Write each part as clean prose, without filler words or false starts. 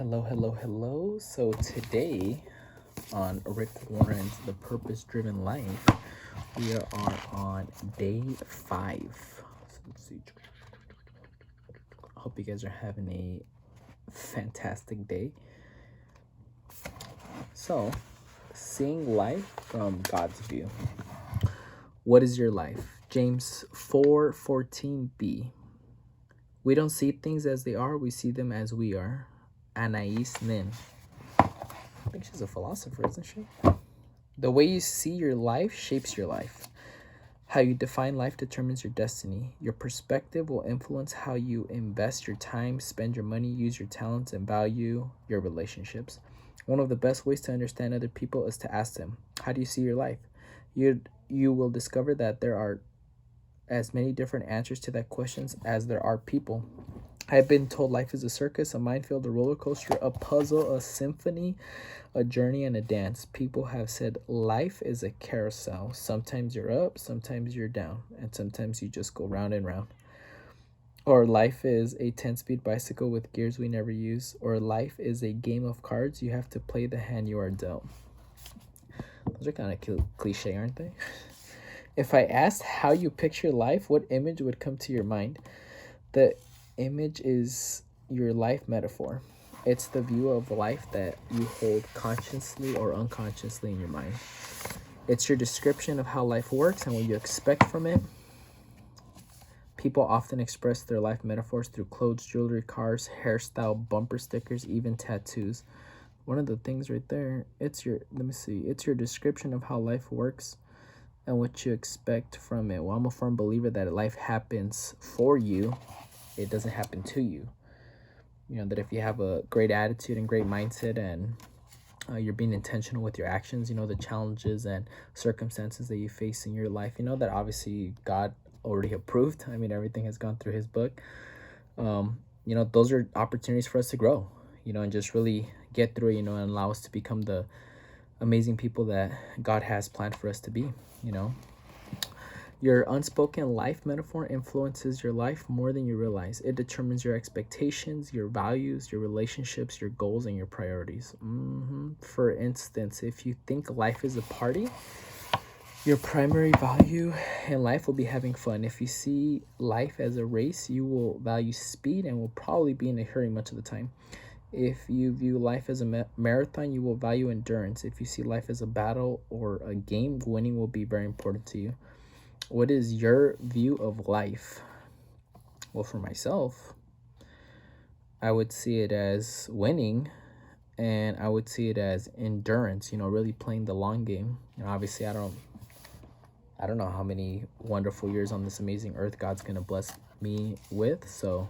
Hello. So today on Rick Warren's The Purpose Driven Life, we are on day 5. So let's see. I hope you guys are having a fantastic day. So, seeing life from God's view. What is your life? James 4:14b. We don't see things as they are, we see them as we are. Anais Nin. I think she's a philosopher, isn't she? The way you see your life shapes your life. How you define life determines your destiny. Your perspective will influence how you invest your time, spend your money, use your talents, and value your relationships. One of the best ways to understand other people is to ask them, how do you see your life? You will discover that there are as many different answers to that questions as there are people. I've been told life is a circus, a minefield, a roller coaster, a puzzle, a symphony, a journey, and a dance. People have said life is a carousel. Sometimes you're up, sometimes you're down, and sometimes you just go round and round. Or life is a 10-speed bicycle with gears we never use. Or life is a game of cards. You have to play the hand you are dealt. Those are kind of cliche, aren't they? If I asked how you picture life, what image would come to your mind? The image is your life metaphor. It's the view of life that you hold consciously or unconsciously in your mind. It's your description of how life works and what you expect from it. People often express their life metaphors through clothes, jewelry, cars, hairstyle, bumper stickers, even tattoos. One of the things right there, it's your description of how life works and what you expect from it. Well, I'm a firm believer that life happens for you. It doesn't happen to you. You know, that if you have a great attitude and great mindset and you're being intentional with your actions, you know, the challenges and circumstances that you face in your life, you know, that obviously God already approved. I mean, everything has gone through his book. You know, those are opportunities for us to grow, you know, and just really get through, you know, and allow us to become the amazing people that God has planned for us to be, you know. Your unspoken life metaphor influences your life more than you realize. It determines your expectations, your values, your relationships, your goals, and your priorities. For instance, if you think life is a party, your primary value in life will be having fun. If you see life as a race, you will value speed and will probably be in a hurry much of the time. If you view life as a marathon, you will value endurance. If you see life as a battle or a game, winning will be very important to you. What is your view of life? Well, for myself, I would see it as winning, and I would see it as endurance, you know, really playing the long game. You know, obviously I don't know how many wonderful years on this amazing earth God's going to bless me with. So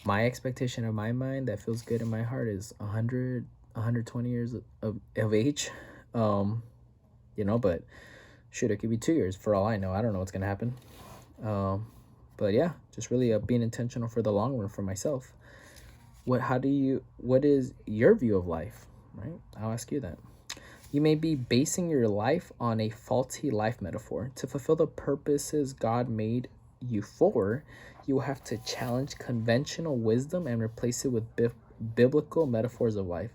my expectation of my mind that feels good in my heart is 120 years of age. You know, but shoot, it could be 2 years for all I know. I don't know what's going to happen. But yeah, just really being intentional for the long run for myself. What is your view of life, right? I'll ask you that. You may be basing your life on a faulty life metaphor. To fulfill the purposes God made you for, you will have to challenge conventional wisdom and replace it with biblical metaphors of life.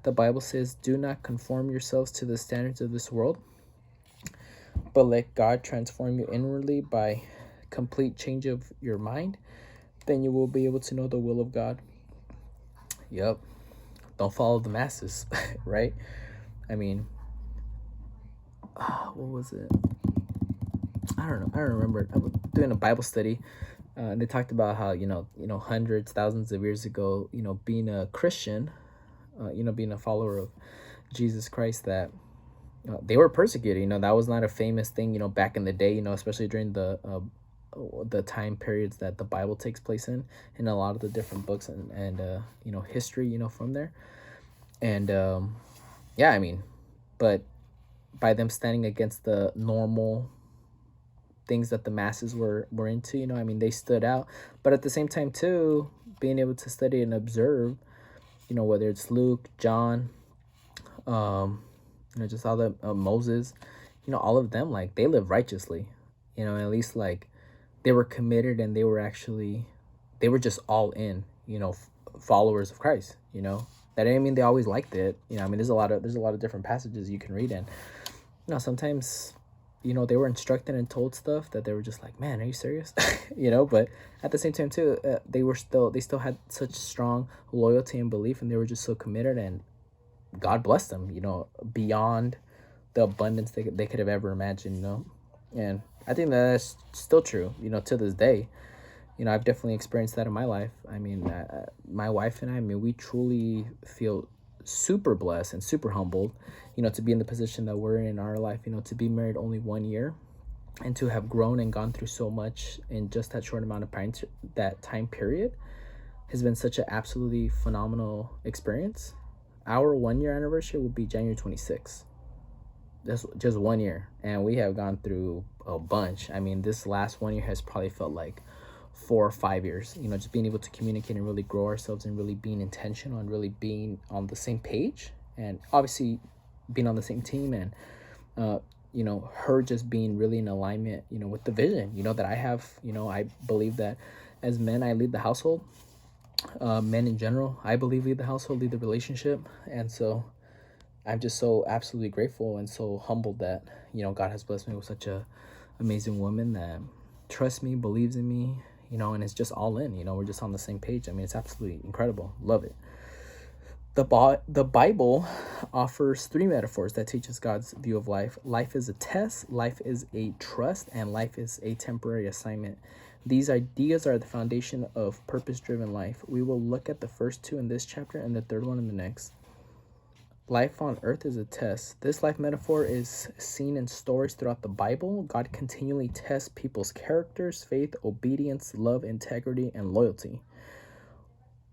The Bible says, do not conform yourselves to the standards of this world, but let God transform you inwardly by complete change of your mind. Then you will be able to know the will of God. Yep. Don't follow the masses, right? I mean, what was it? I don't know. I don't remember. I was doing a Bible study. And they talked about how, you know, hundreds, thousands of years ago, you know, being a Christian, you know, being a follower of Jesus Christ, that they were persecuted. You know, that was not a famous thing, you know, back in the day, you know, especially during the time periods that the Bible takes place in a lot of the different books and you know, history, you know, from there. And yeah, I mean, but by them standing against the normal things that the masses were into, you know, I mean, they stood out. But at the same time too, being able to study and observe, you know, whether it's Luke, John, you know, just all the Moses, you know, all of them, like, they live righteously, you know, at least like they were committed and they were just all in, you know, followers of Christ, you know. That didn't mean they always liked it. You know, I mean, there's a lot of different passages you can read, and you know, sometimes, you know, they were instructed and told stuff that they were just like, man, are you serious? You know, but at the same time too, they still had such strong loyalty and belief, and they were just so committed, and God blessed them, you know, beyond the abundance they could have ever imagined, you know. And I think that's still true, you know, to this day. You know, I've definitely experienced that in my life. I mean, my wife and I mean, we truly feel super blessed and super humbled, you know, to be in the position that we're in our life, you know, to be married only 1 year and to have grown and gone through so much in just that short amount of time, that time period has been such an absolutely phenomenal experience. Our 1 year anniversary will be January 26th. That's just 1 year. And we have gone through a bunch. I mean, this last 1 year has probably felt like 4 or 5 years, you know, just being able to communicate and really grow ourselves and really being intentional and really being on the same page, and obviously being on the same team, and you know, her just being really in alignment, you know, with the vision, you know, that I have. You know, I believe that as men, I lead the household. Men in general, I believe, lead the household, lead the relationship. And so I'm just so absolutely grateful and so humbled that, you know, God has blessed me with such a amazing woman that trusts me, believes in me, you know, and it's just all in, you know, we're just on the same page. I mean, it's absolutely incredible. Love it. The Bible offers 3 metaphors that teach us God's view of life. Life is a test, life is a trust, and life is a temporary assignment. These ideas are the foundation of purpose-driven life. We will look at the first 2 in this chapter and the third one in the next. Life on earth is a test. This life metaphor is seen in stories throughout the Bible. God continually tests people's characters, faith, obedience, love, integrity, and loyalty.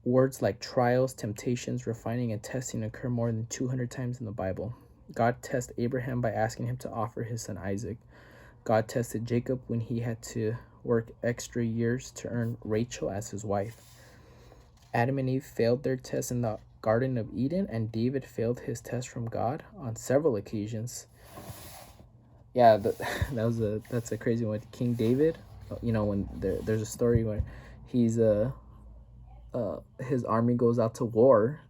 Words like trials, temptations, refining, and testing occur more than 200 times in the Bible. God tested Abraham by asking him to offer his son Isaac. God tested Jacob when he had to work extra years to earn Rachel as his wife. Adam and Eve failed their test in the Garden of Eden, and David failed his test from God on several occasions. Yeah, that's a crazy one. King David, you know, when there's a story where he's his army goes out to war,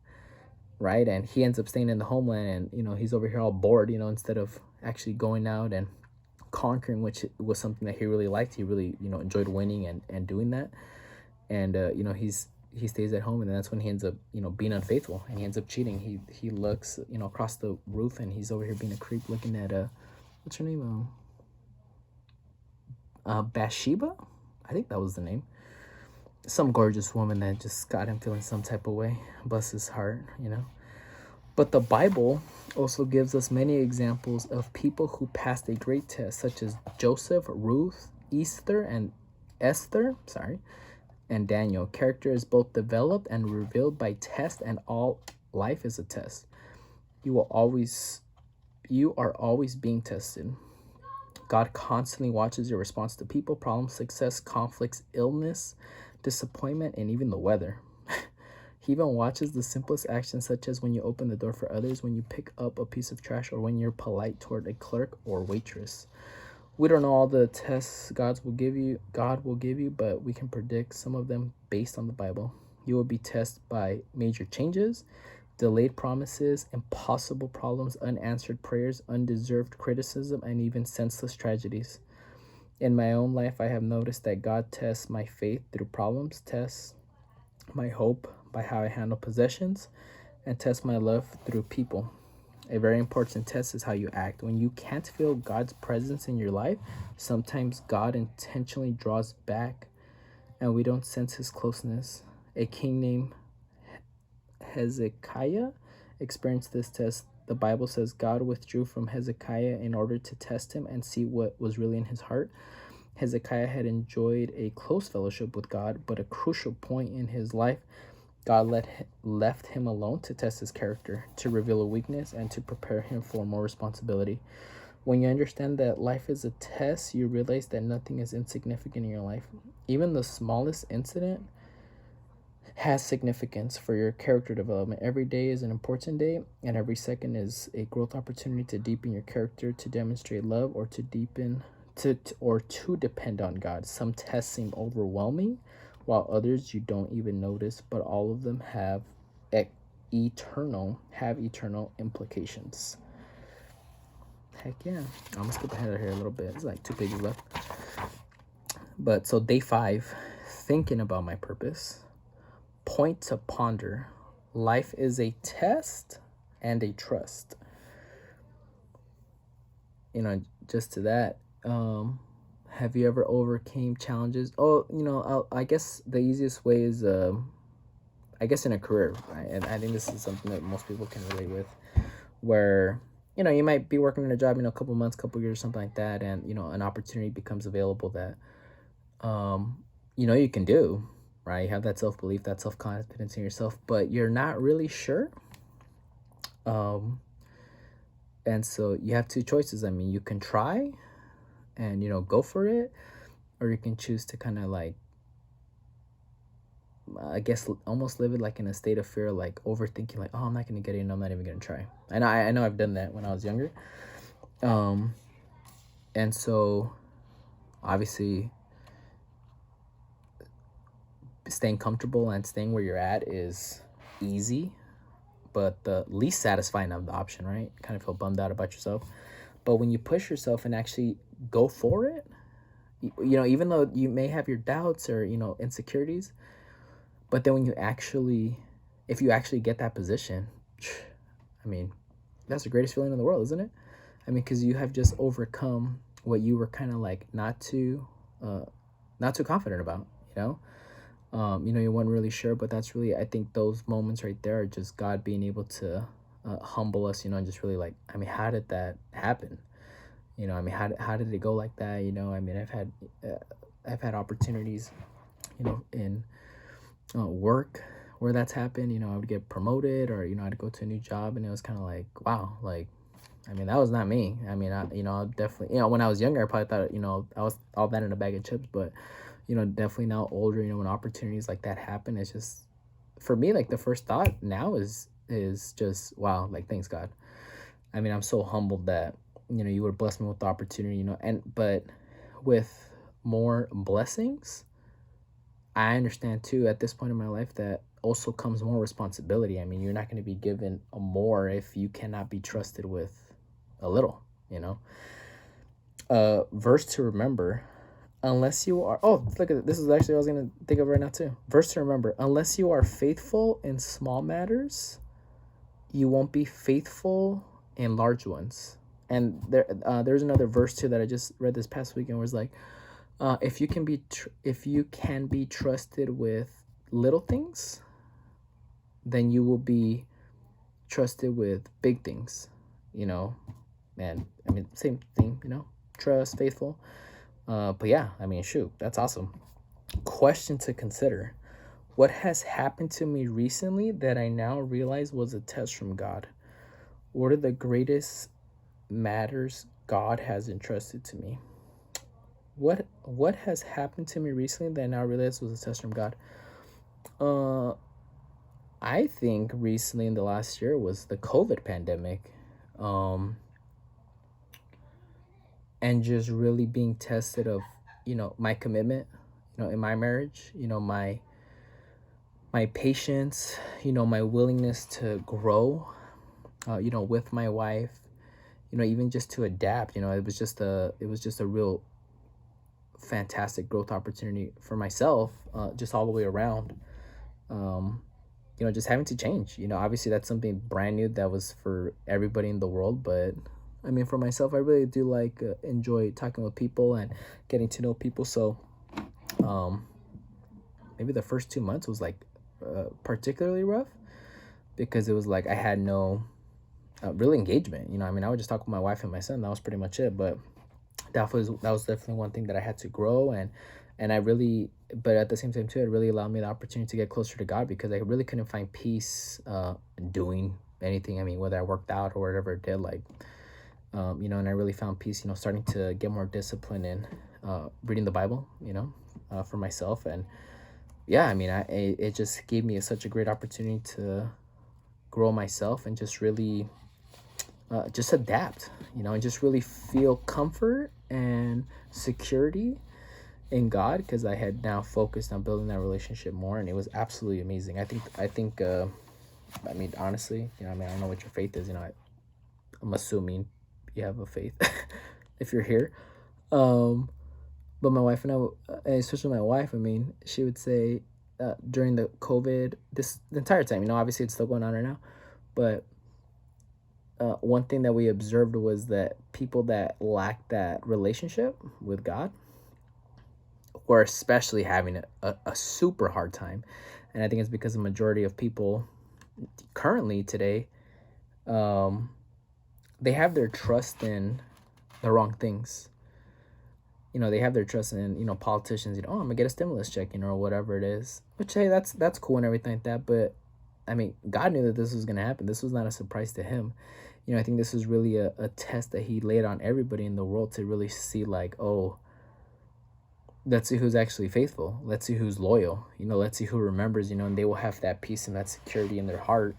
right, and he ends up staying in the homeland, and you know, he's over here all bored, you know, instead of actually going out and conquering, which was something that he really liked. He really, you know, enjoyed winning and doing that. And you know, he stays at home, and that's when he ends up, you know, being unfaithful, and he ends up cheating. He looks, you know, across the roof, and he's over here being a creep, looking at what's her name, Bathsheba, I think that was the name. Some gorgeous woman that just got him feeling some type of way. Bless his heart, you know. But the Bible also gives us many examples of people who passed a great test, such as Joseph, Ruth, Esther, and Daniel. Character is both developed and revealed by test, and all life is a test. You are always being tested. God constantly watches your response to people, problems, success, conflicts, illness, disappointment, and even the weather. He even watches the simplest actions, such as when you open the door for others, when you pick up a piece of trash, or when you're polite toward a clerk or waitress. We don't know all the tests God will give you, but we can predict some of them based on the Bible. You will be tested by major changes, delayed promises, impossible problems, unanswered prayers, undeserved criticism, and even senseless tragedies. In my own life, I have noticed that God tests my faith through problems, tests my hope by how I handle possessions, and tests my love through people. A very important test is how you act. When you can't feel God's presence in your life, sometimes God intentionally draws back and we don't sense his closeness. A king named Hezekiah experienced this test. The Bible says God withdrew from Hezekiah in order to test him and see what was really in his heart. Hezekiah had enjoyed a close fellowship with God, but a crucial point in his life, God left him alone to test his character, to reveal a weakness, and to prepare him for more responsibility. When you understand that life is a test, you realize that nothing is insignificant in your life. Even the smallest incident has significance for your character development. Every day is an important day, and every second is a growth opportunity to deepen your character, to demonstrate love, or to depend on God. Some tests seem overwhelming, while others you don't even notice, but all of them e- eternal implications. Heck yeah. I'm gonna skip ahead here a little bit. It's like 2 pages left. But so day 5, thinking about my purpose. Point to ponder. Life is a test and a trust. Just to that, have you ever overcame challenges? I guess the easiest way is I guess in a career, right? And I think this is something that most people can relate with, where you might be working in a job, a couple months, couple years, something like that, and an opportunity becomes available that you can do, right? You have that self-belief, that self-confidence in yourself, but you're not really sure. And so you have 2 choices. I mean, you can try and go for it, or you can choose to kind of like, I guess, almost live it like in a state of fear, like overthinking, like, oh, I'm not gonna get it, and I'm not even gonna try. And I know I've done that when I was younger. And so obviously staying comfortable and staying where you're at is easy, but the least satisfying of the option, right? Kind of feel bummed out about yourself. But when you push yourself and actually go for it, even though you may have your doubts or insecurities, but then when if you actually get that position, I mean, that's the greatest feeling in the world, isn't it? I mean, because you have just overcome what you were kind of like not too confident about, you weren't really sure, but that's really, I think those moments right there are just God being able to humble us, and just really like, I mean, how did that happen? I mean, how did it go like that? I mean, I've had opportunities, in work where that's happened. I would get promoted, or I'd go to a new job, and it was kind of like, wow, like, I mean, that was not me. I mean, I definitely, when I was younger, I probably thought, I was all that in a bag of chips, but definitely now older, when opportunities like that happen, it's just, for me, like the first thought now is just, wow, like, thanks God. I mean, I'm so humbled that you would bless me with the opportunity, but with more blessings, I understand too at this point in my life that also comes more responsibility. I mean, you're not going to be given a more if you cannot be trusted with a little. Verse to remember, unless you are, oh, look at it. This is actually what I was going to think of right now too. Verse to remember, unless you are faithful in small matters, you won't be faithful in large ones. And there's another verse too that I just read this past weekend where it's like, if you can be trusted with little things, then you will be trusted with big things. And I mean, same thing. Trust, faithful. But yeah, I mean, shoot, that's awesome. Question to consider: what has happened to me recently that I now realize was a test from God? What are the greatest matters God has entrusted to me? What has happened to me recently that I now realize was a test from God? I think recently in the last year was the COVID pandemic. And just really being tested of, my commitment, in my marriage, my patience, my willingness to grow, with my wife, even just to adapt. It was just a real fantastic growth opportunity for myself, just all the way around. Just having to change, obviously that's something brand new that was for everybody in the world, but I mean, for myself, I really do like enjoy talking with people and getting to know people. So maybe the first 2 months was like particularly rough, because it was like I had no real engagement. I mean, I would just talk with my wife and my son. That was pretty much it. But that was definitely one thing that I had to grow, and I really, but at the same time too, it really allowed me the opportunity to get closer to God, because I really couldn't find peace doing anything. I mean, whether I worked out or whatever it did, like. And I really found peace, starting to get more discipline in reading the Bible, for myself. And yeah, I mean, it just gave me such a great opportunity to grow myself and just really just adapt, and just really feel comfort and security in God, because I had now focused on building that relationship more, and it was absolutely amazing. I mean, honestly, I don't know what your faith is. I'm assuming you have a faith if you're here. But my wife and I, especially my wife, I mean, she would say during the COVID, the entire time, obviously it's still going on right now, but one thing that we observed was that people that lack that relationship with God were especially having a super hard time. And I think it's because the majority of people currently today, they have their trust in the wrong things. They have their trust in, politicians, oh, I'm gonna get a stimulus check, or whatever it is. Which, hey, that's cool and everything like that. But I mean, God knew that this was gonna happen. This was not a surprise to him. I think this was really a test that he laid on everybody in the world to really see, like, oh, let's see who's actually faithful. Let's see who's loyal. Let's see who remembers, and they will have that peace and that security in their heart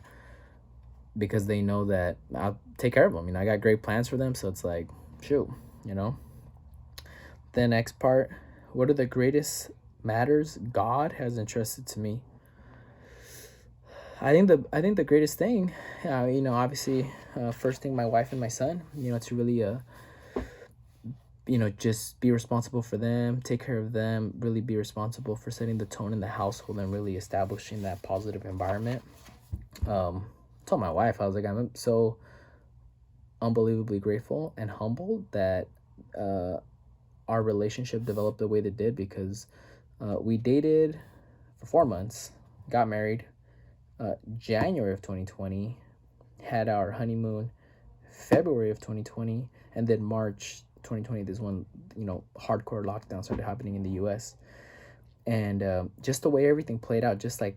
because they know that I'll take care of them. I got great plans for them. So it's like, shoot, The next part, what are the greatest matters God has entrusted to me? I think the greatest thing, obviously, first thing, my wife and my son, to really, just be responsible for them, take care of them, really be responsible for setting the tone in the household and really establishing that positive environment. Told my wife, I was like, I'm so unbelievably grateful and humbled that our relationship developed the way that it did, because we dated for 4 months, got married January of 2020, had our honeymoon February of 2020, and then March 2020, this one, hardcore lockdown started happening in the US. And just the way everything played out, just like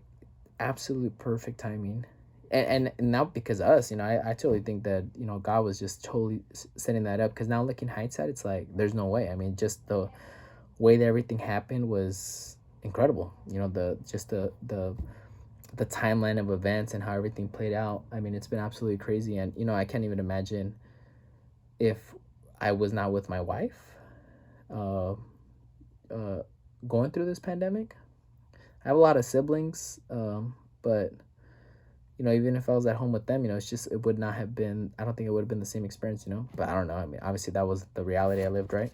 absolute perfect timing. And not because of us, I totally think that, God was just totally setting that up. Because now, looking hindsight, it's like, there's no way. I mean, just the way that everything happened was incredible. The timeline of events and how everything played out. I mean, it's been absolutely crazy. And, I can't even imagine if I was not with my wife going through this pandemic. I have a lot of siblings, but even if I was at home with them, it would not have been, I don't think it would have been the same experience, but I don't know. I mean, obviously that was the reality I lived, right?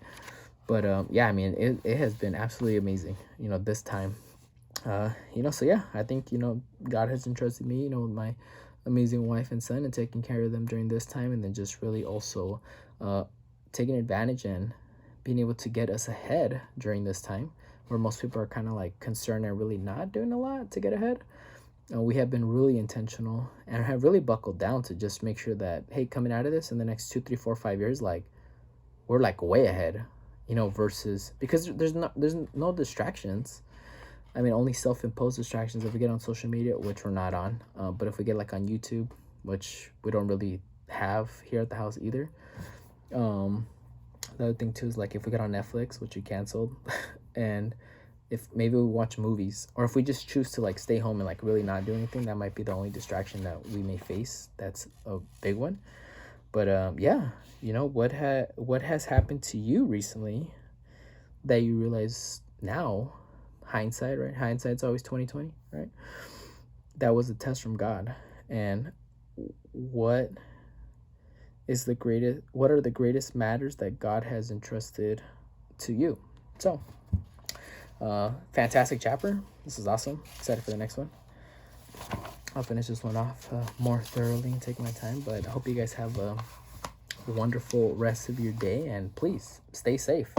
But yeah, I mean, it has been absolutely amazing, this time. So yeah, I think, God has entrusted me, with my amazing wife and son, and taking care of them during this time, and then just really also taking advantage and being able to get us ahead during this time, where most people are kind of like concerned and really not doing a lot to get ahead. We have been really intentional and have really buckled down to just make sure that, hey, coming out of this in the next 2, 3, 4, 5 years, like, we're like way ahead, versus, because there's no distractions. I mean, only self-imposed distractions if we get on social media, which we're not on. But if we get like on YouTube, which we don't really have here at the house either. The other thing too is, like, if we get on Netflix, which we canceled, and if maybe we watch movies, or if we just choose to like stay home and like really not do anything, that might be the only distraction that we may face. That's a big one. But yeah, what has happened to you recently that you realize now, hindsight, right? Hindsight's always 20/20, right? That was a test from God. And what are the greatest matters that God has entrusted to you? So, fantastic chapter. This is awesome. Excited for the next one. I'll finish this one off more thoroughly and take my time, but I hope you guys have a wonderful rest of your day, and please stay safe.